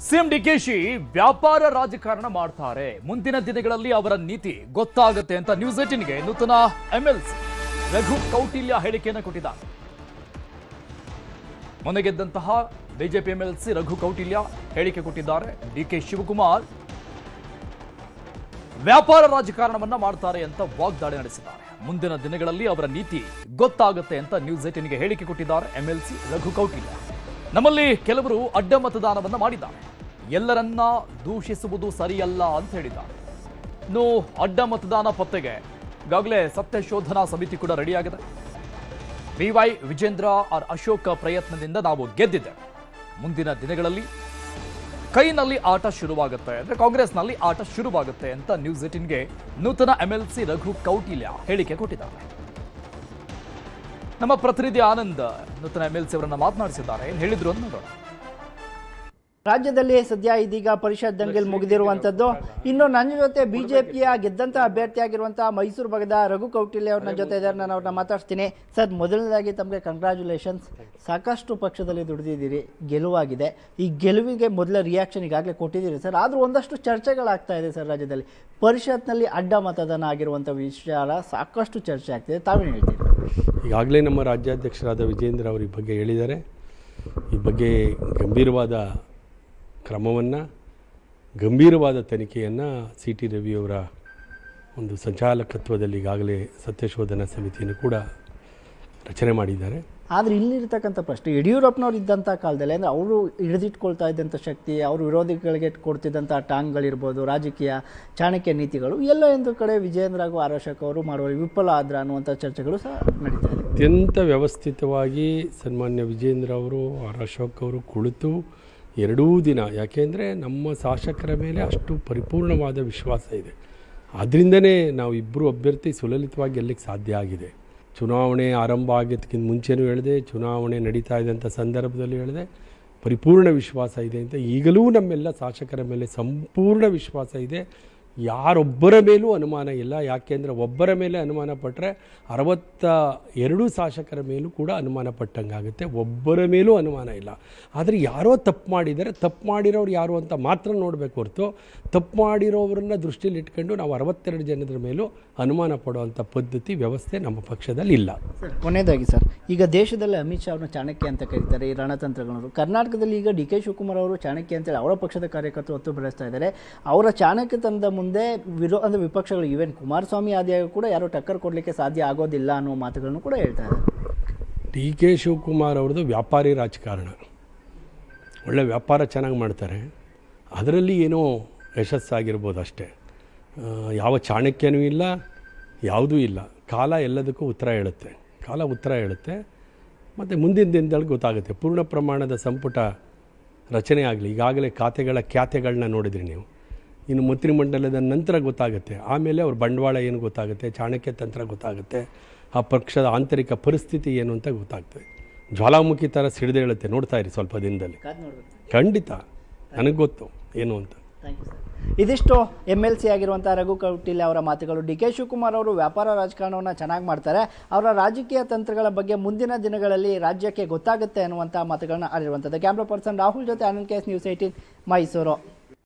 CM DKShi ವ್ಯಾಪಾರ ರಾಜಕಾರಣ ಮಾಡ್ತಾರೆ, ಮುಂದಿನ ದಿನಗಳಲ್ಲಿ ಅವರ ನೀತಿ ಗೊತ್ತಾಗುತ್ತೆ ಅಂತ ನ್ಯೂಸ್ 18ಗೆ ನೂತನ ಎಂಎಲ್ಸಿ ರಘು ಕೌಟಿಲ್ಯ ಹೇಳಿಕೆಯನ್ನು ಕೊಟ್ಟಿದ್ದಾರೆ. ಮೊನ್ನೆ ಗೆದ್ದಂತಹ ಬಿಜೆಪಿ ಎಂಎಲ್ಸಿ ರಘು ಕೌಟಿಲ್ಯ ಹೇಳಿಕೆ ಕೊಟ್ಟಿದ್ದಾರೆ. ಡಿಕೆ ಶಿವಕುಮಾರ್ ವ್ಯಾಪಾರ ರಾಜಕಾರಣವನ್ನ ಮಾಡ್ತಾರೆ ಅಂತ ವಾಗ್ದಾಳಿ ನಡೆಸಿದ್ದಾರೆ. ಮುಂದಿನ ದಿನಗಳಲ್ಲಿ ಅವರ ನೀತಿ ಗೊತ್ತಾಗುತ್ತೆ ಅಂತ ನ್ಯೂಸ್ 18ಗೆ ಹೇಳಿಕೆ ಕೊಟ್ಟಿದ್ದಾರೆ ಎಂಎಲ್ಸಿ ರಘು ಕೌಟಿಲ್ಯ. ನಮ್ಮಲ್ಲಿ ಕೆಲವರು ಅಡ್ಡ ಮತದಾನವನ್ನ ಮಾಡಿದ್ದಾರೆ, ಎಲ್ಲರನ್ನ ದೂಷಿಸುವುದು ಸರಿಯಲ್ಲ ಅಂತ ಹೇಳಿದ್ದಾರೆ. ಇನ್ನು ಅಡ್ಡ ಮತದಾನ ಪತ್ತೆಗೆ ಈಗಾಗಲೇ ಸತ್ಯ ಶೋಧನಾ ಸಮಿತಿ ಕೂಡ ರೆಡಿಯಾಗಿದೆ. ಬಿವೈ ವಿಜೇಂದ್ರ ಅಶೋಕ್ ಪ್ರಯತ್ನದಿಂದ ನಾವು ಗೆದ್ದಿದ್ದೇವೆ. ಮುಂದಿನ ದಿನಗಳಲ್ಲಿ ಕೈನಲ್ಲಿ ಆಟ ಶುರುವಾಗುತ್ತೆ, ಅಂದ್ರೆ ಕಾಂಗ್ರೆಸ್ನಲ್ಲಿ ಆಟ ಶುರುವಾಗುತ್ತೆ ಅಂತ ನ್ಯೂಸ್ 18ಗೆ ನೂತನ ಎಂಎಲ್ಸಿ ರಘು ಕೌಟಿಲ್ಯ ಹೇಳಿಕೆ ಕೊಟ್ಟಿದ್ದಾರೆ. ನಮ್ಮ ಪ್ರತಿನಿಧಿ ಆನಂದ್ ನೂತನ ಎಂಎಲ್ಸಿ ಅವರನ್ನ ಮಾತನಾಡಿಸಿದ್ದಾರೆ. ಏನ್ ಹೇಳಿದ್ರು ಅಂತ ನೋಡೋಣ. ರಾಜ್ಯದಲ್ಲಿ ಸದ್ಯ ಇದೀಗ ಪರಿಷತ್ ದಂಗೆಲ್ ಮುಗಿದಿರುವಂತದ್ದು. ಇನ್ನು ನನ್ನ ಜೊತೆ ಬಿಜೆಪಿಯ ಗೆದ್ದಂತ ಅಭ್ಯರ್ಥಿಯಾಗಿರುವಂತಹ ಮೈಸೂರು ಭಾಗದ ರಘು ಕೌಟಿಲ್ಯ ಅವ್ರ ನನ್ನ ಜೊತೆ ಇದ್ದಾರೆ. ನಾನು ಅವ್ರನ್ನ ಮಾತಾಡ್ತೀನಿ. ಸರ್, ಮೊದಲನೇದಾಗಿ ತಮಗೆ ಕಂಗ್ರ್ಯಾಚುಲೇಷನ್ಸ್. ಸಾಕಷ್ಟು ಪಕ್ಷದಲ್ಲಿ ದುಡಿದಿದ್ದೀರಿ, ಗೆಲುವಾಗಿದೆ. ಈ ಗೆಲುವಿಗೆ ಮೊದಲ ರಿಯಾಕ್ಷನ್ ಈಗಾಗಲೇ ಕೊಟ್ಟಿದ್ದೀರಿ ಸರ್. ಆದ್ರೂ ಒಂದಷ್ಟು ಚರ್ಚೆಗಳಾಗ್ತಾ ಇದೆ ಸರ್. ರಾಜ್ಯದಲ್ಲಿ ಪರಿಷತ್ನಲ್ಲಿ ಅಡ್ಡ ಮತದಾನ ಆಗಿರುವಂಥ ವಿಚಾರ ಸಾಕಷ್ಟು ಚರ್ಚೆ ಆಗ್ತಿದೆ, ತಾವೇನು ಹೇಳ್ತೀರಿ? ಈಗಾಗಲೇ ನಮ್ಮ ರಾಜ್ಯಾಧ್ಯಕ್ಷರಾದ ವಿಜೇಂದ್ರ ಅವರು ಈ ಬಗ್ಗೆ ಹೇಳಿದ್ದಾರೆ. ಈ ಬಗ್ಗೆ ಗಂಭೀರವಾದ ಕ್ರಮವನ್ನು, ಗಂಭೀರವಾದ ತನಿಖೆಯನ್ನು CT ರವಿಯವರ ಒಂದು ಸಂಚಾಲಕತ್ವದಲ್ಲಿ ಈಗಾಗಲೇ ಸತ್ಯಶೋಧನಾ ಸಮಿತಿಯನ್ನು ಕೂಡ ರಚನೆ ಮಾಡಿದ್ದಾರೆ. ಆದರೆ ಇಲ್ಲಿರ್ತಕ್ಕಂಥ ಪ್ರಶ್ನೆ, ಯಡಿಯೂರಪ್ಪನವ್ರು ಇದ್ದಂಥ ಕಾಲದಲ್ಲಿ ಅಂದರೆ ಅವರು ಹಿಡಿದಿಟ್ಕೊಳ್ತಾ ಇದ್ದಂಥ ಶಕ್ತಿ, ಅವರು ವಿರೋಧಿಗಳಿಗೆ ಕೊಡ್ತಿದ್ದಂಥ ಟಾಂಗ್ಗಳಿರ್ಬೋದು, ರಾಜಕೀಯ ಚಾಣಕ್ಯ ನೀತಿಗಳು ಎಲ್ಲ ಒಂದು ಕಡೆ ವಿಜೇಂದ್ರ ಹಾಗೂ ಅಶೋಕ್ ಅವರು ಮಾಡುವ ವಿಫಲ ಆದ್ರ ಅನ್ನುವಂಥ ಚರ್ಚೆಗಳು ಸಹ ನಡೀತಾ ಇದೆ. ಅತ್ಯಂತ ವ್ಯವಸ್ಥಿತವಾಗಿ ಸನ್ಮಾನ್ಯ ವಿಜೇಂದ್ರ ಅವರು, ಅಶೋಕ್ ಅವರು ಕುಳಿತು ಎರಡೂ ದಿನ, ಯಾಕೆಂದರೆ ನಮ್ಮ ಶಾಸಕರ ಮೇಲೆ ಅಷ್ಟು ಪರಿಪೂರ್ಣವಾದ ವಿಶ್ವಾಸ ಇದೆ. ಆದ್ದರಿಂದನೇ ನಾವು ಇಬ್ಬರು ಅಭ್ಯರ್ಥಿ ಸುಲಲಿತವಾಗಿ ಗೆಲ್ಲಕ್ಕೆ ಸಾಧ್ಯ ಆಗಿದೆ. ಚುನಾವಣೆ ಆರಂಭ ಆಗಿದ್ದಕ್ಕಿಂತ ಮುಂಚೆನೂ ಹೇಳಿದೆ, ಚುನಾವಣೆ ನಡೀತಾ ಇದ್ದಂಥ ಸಂದರ್ಭದಲ್ಲಿ ಹೇಳಿದೆ, ಪರಿಪೂರ್ಣ ವಿಶ್ವಾಸ ಇದೆ ಅಂತ. ಈಗಲೂ ನಮ್ಮೆಲ್ಲ ಶಾಸಕರ ಮೇಲೆ ಸಂಪೂರ್ಣ ವಿಶ್ವಾಸ ಇದೆ. ಯಾರೊಬ್ಬರ ಮೇಲೂ ಅನುಮಾನ ಇಲ್ಲ. ಯಾಕೆಂದರೆ ಒಬ್ಬರ ಮೇಲೆ ಅನುಮಾನ ಪಟ್ಟರೆ 62 ಶಾಸಕರ ಮೇಲೂ ಕೂಡ ಅನುಮಾನ ಪಟ್ಟಂಗಾಗುತ್ತೆ. ಒಬ್ಬರ ಮೇಲೂ ಅನುಮಾನ ಇಲ್ಲ. ಆದರೆ ಯಾರೋ ತಪ್ಪು ಮಾಡಿದರೆ, ತಪ್ಪು ಮಾಡಿರೋರು ಯಾರು ಅಂತ ಮಾತ್ರ ನೋಡಬೇಕು ಹೊರತು, ತಪ್ಪು ಮಾಡಿರೋರನ್ನ ದೃಷ್ಟಿಯಲ್ಲಿ ಇಟ್ಕೊಂಡು ನಾವು 62 ಜನರ ಮೇಲೂ ಅನುಮಾನ ಪಡುವಂಥ ಪದ್ಧತಿ, ವ್ಯವಸ್ಥೆ ನಮ್ಮ ಪಕ್ಷದಲ್ಲಿ ಇಲ್ಲ. ಕೊನೆಯದಾಗಿ ಸರ್, ಈಗ ದೇಶದಲ್ಲಿ ಅಮಿತ್ ಶಾ ಅವ್ರನ್ನ ಚಾಣಕ್ಯ ಅಂತ ಕರೀತಾರೆ, ಈ ರಣತಂತ್ರಗಳು. ಕರ್ನಾಟಕದಲ್ಲಿ ಈಗ ಡಿ ಕೆ ಶಿವಕುಮಾರ್ ಅವರು ಚಾಣಕ್ಯ ಅಂತೇಳಿ ಅವರ ಪಕ್ಷದ ಕಾರ್ಯಕರ್ತರು ಹೊತ್ತು ಬೆಳೆಸ್ತಾ ಇದ್ದಾರೆ. ಅವರ ಚಾಣಕ್ಯತನದ ಮುಂದೆ ಅಂದರೆ ವಿಪಕ್ಷಗಳು, ಈವನ್ ಕುಮಾರಸ್ವಾಮಿ ಆದಿಯಾಗಿ ಕೂಡ ಯಾರು ಟಕ್ಕರ್ ಕೊಡಲಿಕ್ಕೆ ಸಾಧ್ಯ ಆಗೋದಿಲ್ಲ ಅನ್ನೋ ಮಾತುಗಳನ್ನು ಕೂಡ ಹೇಳ್ತಾ ಇದ್ದಾರೆ. ಡಿ ಕೆ ಶಿವಕುಮಾರ್ ಅವ್ರದ್ದು ವ್ಯಾಪಾರಿ ರಾಜಕಾರಣ, ಒಳ್ಳೆ ವ್ಯಾಪಾರ ಚೆನ್ನಾಗಿ ಮಾಡ್ತಾರೆ. ಅದರಲ್ಲಿ ಏನೋ ಯಶಸ್ಸಾಗಿರ್ಬೋದು ಅಷ್ಟೇ. ಯಾವ ಚಾಣಕ್ಯನೂ ಇಲ್ಲ, ಯಾವುದೂ ಇಲ್ಲ. ಕಾಲ ಎಲ್ಲದಕ್ಕೂ ಉತ್ತರ ಹೇಳುತ್ತೆ. ಮತ್ತು ಮುಂದಿನ ದಿನದಲ್ಲಿ ಗೊತ್ತಾಗುತ್ತೆ. ಪೂರ್ಣ ಪ್ರಮಾಣದ ಸಂಪುಟ ರಚನೆ ಆಗಲಿ. ಈಗಾಗಲೇ ಖ್ಯಾತೆಗಳನ್ನ ನೋಡಿದ್ರಿ ನೀವು. ಇನ್ನು ಮಂತ್ರಿಮಂಡಲದ ನಂತರ ಗೊತ್ತಾಗುತ್ತೆ. ಆಮೇಲೆ ಅವ್ರ ಬಂಡವಾಳ ಏನು ಗೊತ್ತಾಗುತ್ತೆ, ಚಾಣಕ್ಯ ತಂತ್ರ ಗೊತ್ತಾಗುತ್ತೆ, ಆ ಪಕ್ಷದ ಆಂತರಿಕ ಪರಿಸ್ಥಿತಿ ಏನು ಅಂತ ಗೊತ್ತಾಗ್ತದೆ. ಜ್ವಾಲಾಮುಖಿ ಥರ ಸಿಡಿದು ಹೇಳುತ್ತೆ. ನೋಡ್ತಾ ಇರಿ ಸ್ವಲ್ಪ ದಿನದಲ್ಲಿ, ಖಂಡಿತ ನನಗೆ ಗೊತ್ತು ಏನು ಅಂತ. ಇದಿಷ್ಟು MLC ಆಗಿರುವಂಥ ರಘು ಕೌಟಿಲ್ಯ ಅವರ ಮಾತುಗಳು. ಡಿ ಕೆ ಶಿವಕುಮಾರ್ ಅವರು ವ್ಯಾಪಾರ ರಾಜಕಾರಣವನ್ನು ಚೆನ್ನಾಗಿ ಮಾಡ್ತಾರೆ, ಅವರ ರಾಜಕೀಯ ತಂತ್ರಗಳ ಬಗ್ಗೆ ಮುಂದಿನ ದಿನಗಳಲ್ಲಿ ರಾಜ್ಯಕ್ಕೆ ಗೊತ್ತಾಗುತ್ತೆ ಅನ್ನುವಂಥ ಮಾತುಗಳನ್ನ ಆಡಿರುವಂಥದ್ದು. ಕ್ಯಾಮ್ರಾ ಪರ್ಸನ್ ರಾಹುಲ್ ಜೊತೆ ಆನಂದ್ KS, ನ್ಯೂಸ್ 18 ಮೈಸೂರು.